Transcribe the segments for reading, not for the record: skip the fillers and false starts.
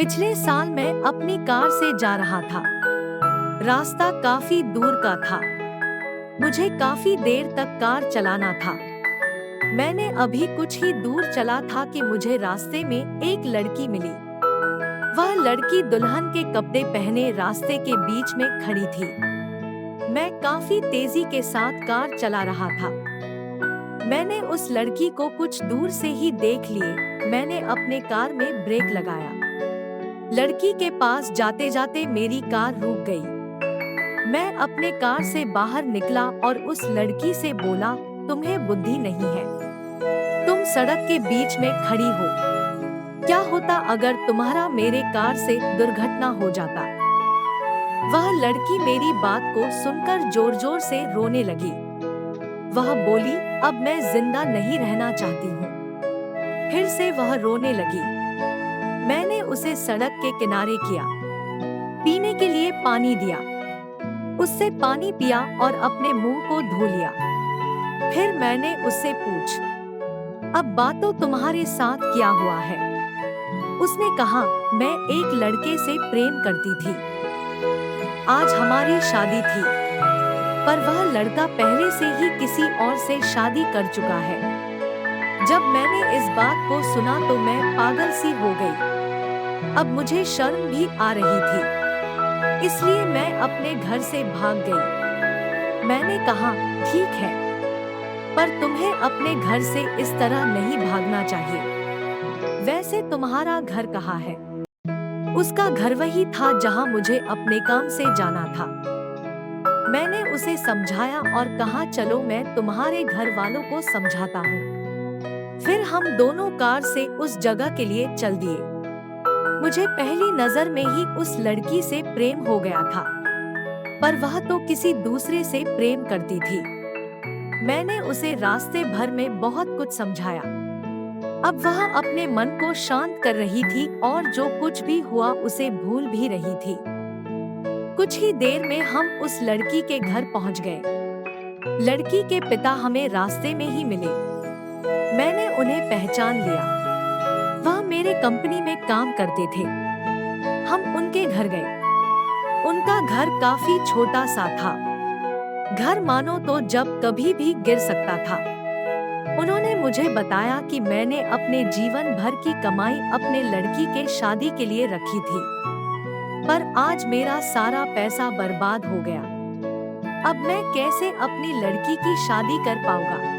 पिछले साल मैं अपनी कार से जा रहा था। रास्ता काफी दूर का था। मुझे काफी देर तक कार चलाना था। मैंने अभी कुछ ही दूर चला था कि मुझे रास्ते में एक लड़की मिली। वह लड़की दुल्हन के कपड़े पहने रास्ते के बीच में खड़ी थी। मैं काफी तेजी के साथ कार चला रहा था। मैंने उस लड़की को कुछ दूर से ही देख लिए। मैंने अपने कार में ब्रेक लगाया। लड़की के पास जाते जाते मेरी कार रुक गई। मैं अपने कार से बाहर निकला और उस लड़की से बोला, तुम्हें बुद्धि नहीं है? तुम सड़क के बीच में खड़ी हो। क्या होता अगर तुम्हारा मेरे कार से दुर्घटना हो जाता? वह लड़की मेरी बात को सुनकर जोर जोर से रोने लगी। वह बोली, अब मैं जिंदा नहीं रहना चाहती हूँ। फिर से वह रोने लगी। मैंने उसे सड़क के किनारे किया, पीने के लिए पानी दिया। उससे पानी पिया और अपने मुंह को धो लिया। फिर मैंने उससे पूछ, अब बातों तुम्हारे साथ क्या हुआ है? उसने कहा, मैं एक लड़के से प्रेम करती थी। आज हमारी शादी थी, पर वह लड़का पहले से ही किसी और से शादी कर चुका है। जब मैंने इस बात को सुना तो मैं पागल सी हो गई। अब मुझे शर्म भी आ रही थी, इसलिए मैं अपने घर से भाग गई। मैंने कहा, ठीक है, पर तुम्हें अपने घर से इस तरह नहीं भागना चाहिए। वैसे तुम्हारा घर कहाँ है? उसका घर वही था जहाँ मुझे अपने काम से जाना था। मैंने उसे समझाया और कहा, चलो मैं तुम्हारे घर वालों को समझाता हूँ। फिर हम दोनों कार से उस जगह के लिए चल दिए। मुझे पहली नजर में ही उस लड़की से प्रेम हो गया था, पर वह तो किसी दूसरे से प्रेम करती थी। मैंने उसे रास्ते भर में बहुत कुछ समझाया। अब वह अपने मन को शांत कर रही थी और जो कुछ भी हुआ उसे भूल भी रही थी। कुछ ही देर में हम उस लड़की के घर पहुंच गए। लड़की के पिता हमें रास्ते में ही मिले। मैंने उन्हें पहचान लिया। वह मेरे कंपनी में काम करते थे। हम उनके घर गए। उनका घर काफी छोटा सा था। घर मानो तो जब कभी भी गिर सकता था। उन्होंने मुझे बताया कि मैंने अपने जीवन भर की कमाई अपने लड़की के शादी के लिए रखी थी, पर आज मेरा सारा पैसा बर्बाद हो गया। अब मैं कैसे अपनी लड़की की शादी कर पाऊंगा?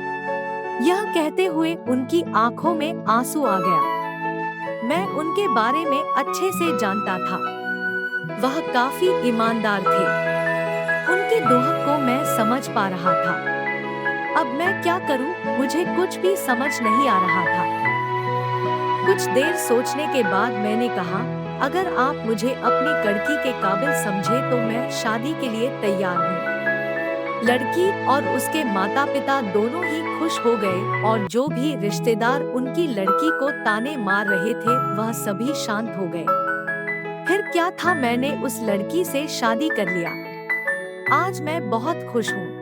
यह कहते हुए उनकी आंखों में आंसू आ गया। मैं उनके बारे में अच्छे से जानता था। वह काफी ईमानदार थे। उनकी दुख को मैं समझ पा रहा था। अब मैं क्या करूं? मुझे कुछ भी समझ नहीं आ रहा था। कुछ देर सोचने के बाद मैंने कहा, अगर आप मुझे अपनी लड़की के काबिल समझे तो मैं शादी के लिए तैयार हूँ। लड़की और उसके माता पिता दोनों ही खुश हो गए और जो भी रिश्तेदार उनकी लड़की को ताने मार रहे थे वह सभी शांत हो गए। फिर क्या था, मैंने उस लड़की से शादी कर लिया। आज मैं बहुत खुश हूँ।